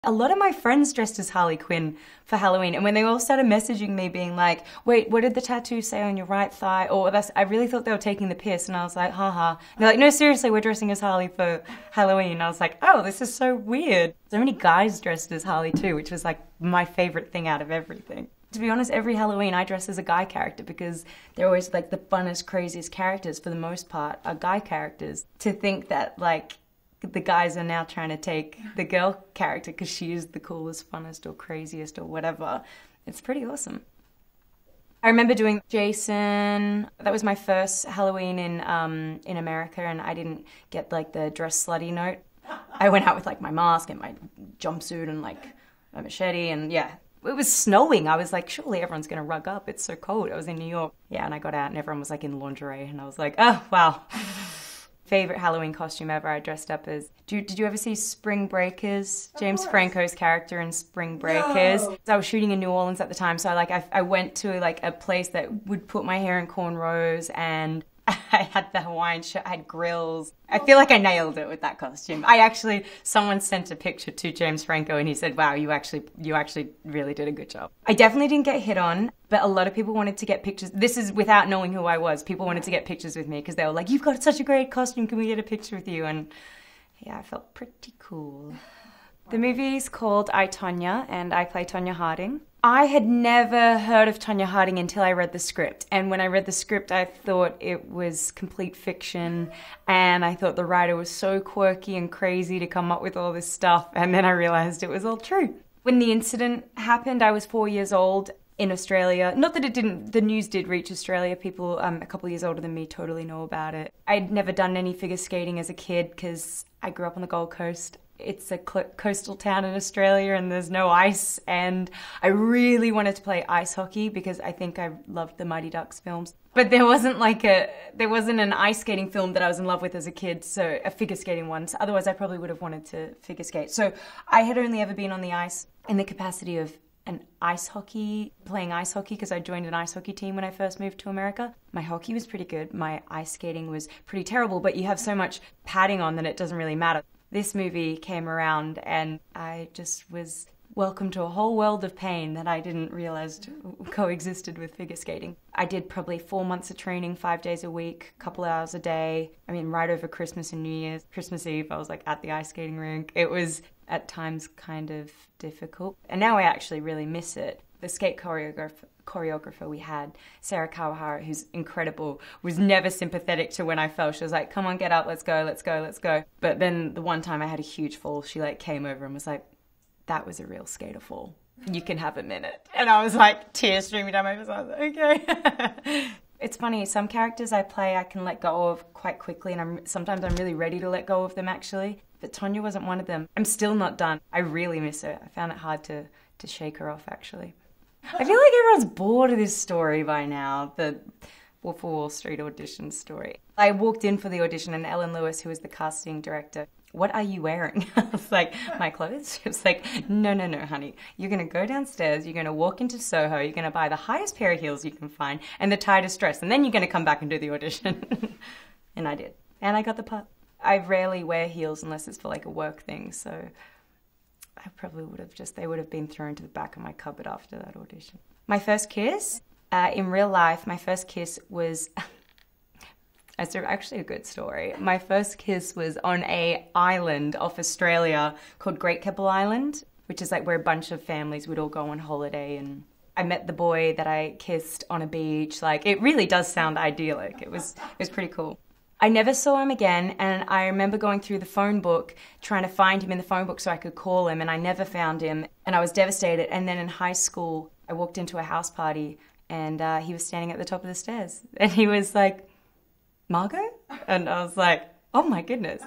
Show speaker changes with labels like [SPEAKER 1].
[SPEAKER 1] A lot of my friends dressed as Harley Quinn for Halloween, and when they all started messaging me being like, wait, what did the tattoo say on your right thigh? Or I really thought they were taking the piss, and I was like, haha. And they're like, no, seriously, we're dressing as Harley for Halloween. And I was like, oh, this is so weird. So many guys dressed as Harley too, which was like my favorite thing out of everything. To be honest, every Halloween I dress as a guy character because they're always like the funnest, craziest characters for the most part are guy characters. To think that like the guys are now trying to take the girl character because she is the coolest, funnest, or craziest, or whatever. It's pretty awesome. I remember doing Jason. That was my first Halloween in America, and I didn't get like the dress slutty note. I went out with like my mask and my jumpsuit and like a machete, and yeah. It was snowing. I was like, surely everyone's gonna rug up. It's so cold. I was in New York. Yeah, and I got out and everyone was like in lingerie, and I was like, oh, wow. Favorite Halloween costume ever, I dressed up as... Did you ever see Spring Breakers? James Franco's character in Spring Breakers. No. I was shooting in New Orleans at the time, so I went to like a place that would put my hair in cornrows, and I had the Hawaiian shirt, I had grills. I feel like I nailed it with that costume. Someone sent a picture to James Franco and he said, wow, you actually really did a good job. I definitely didn't get hit on, but a lot of people wanted to get pictures. This is without knowing who I was. People wanted to get pictures with me because they were like, you've got such a great costume, can we get a picture with you? And yeah, I felt pretty cool. The movie's called I, Tonya, and I play Tonya Harding. I had never heard of Tonya Harding until I read the script. And when I read the script, I thought it was complete fiction. And I thought the writer was so quirky and crazy to come up with all this stuff. And then I realized it was all true. When the incident happened, I was 4 years old in Australia. Not that the news did reach Australia. People a couple of years older than me totally know about it. I'd never done any figure skating as a kid because I grew up on the Gold Coast. It's a coastal town in Australia and there's no ice, and I really wanted to play ice hockey because I think I loved the Mighty Ducks films. But there wasn't an ice skating film that I was in love with as a kid, so a figure skating one. So otherwise I probably would have wanted to figure skate. So I had only ever been on the ice in the capacity of playing ice hockey because I joined an ice hockey team when I first moved to America. My hockey was pretty good. My ice skating was pretty terrible, but you have so much padding on that it doesn't really matter. This movie came around and I just was welcome to a whole world of pain that I didn't realize coexisted with figure skating. I did probably 4 months of training, 5 days a week, a couple hours a day. I mean, right over Christmas and New Year's. Christmas Eve, I was like at the ice skating rink. It was at times kind of difficult. And now I actually really miss it. The skate choreographer we had, Sarah Kawahara, who's incredible, was never sympathetic to when I fell. She was like, come on, get up, let's go, let's go, let's go. But then the one time I had a huge fall, she like came over and was like, that was a real skater fall. You can have a minute. And I was like, tears streaming down my face. I was like, okay. It's funny, some characters I play I can let go of quite quickly, and sometimes I'm really ready to let go of them actually. But Tonya wasn't one of them. I'm still not done. I really miss her. I found it hard to shake her off actually. I feel like everyone's bored of this story by now, the Wolf of Wall Street audition story. I walked in for the audition and Ellen Lewis, who was the casting director, what are you wearing? I was like, my clothes? She was like, no, honey. You're going to go downstairs, you're going to walk into Soho, you're going to buy the highest pair of heels you can find and the tightest dress, and then you're going to come back and do the audition. And I did. And I got the part. I rarely wear heels unless it's for like a work thing, so I probably they would have been thrown to the back of my cupboard after that audition. My first kiss, in real life, my first kiss was, it's actually a good story. My first kiss was on a island off Australia called Great Keppel Island, which is like where a bunch of families would all go on holiday, and I met the boy that I kissed on a beach. Like, it really does sound idyllic. It was pretty cool. I never saw him again, and I remember going through the phone book, trying to find him in the phone book so I could call him, and I never found him, and I was devastated. And then in high school, I walked into a house party, and he was standing at the top of the stairs, and he was like, Margot? And I was like, oh my goodness.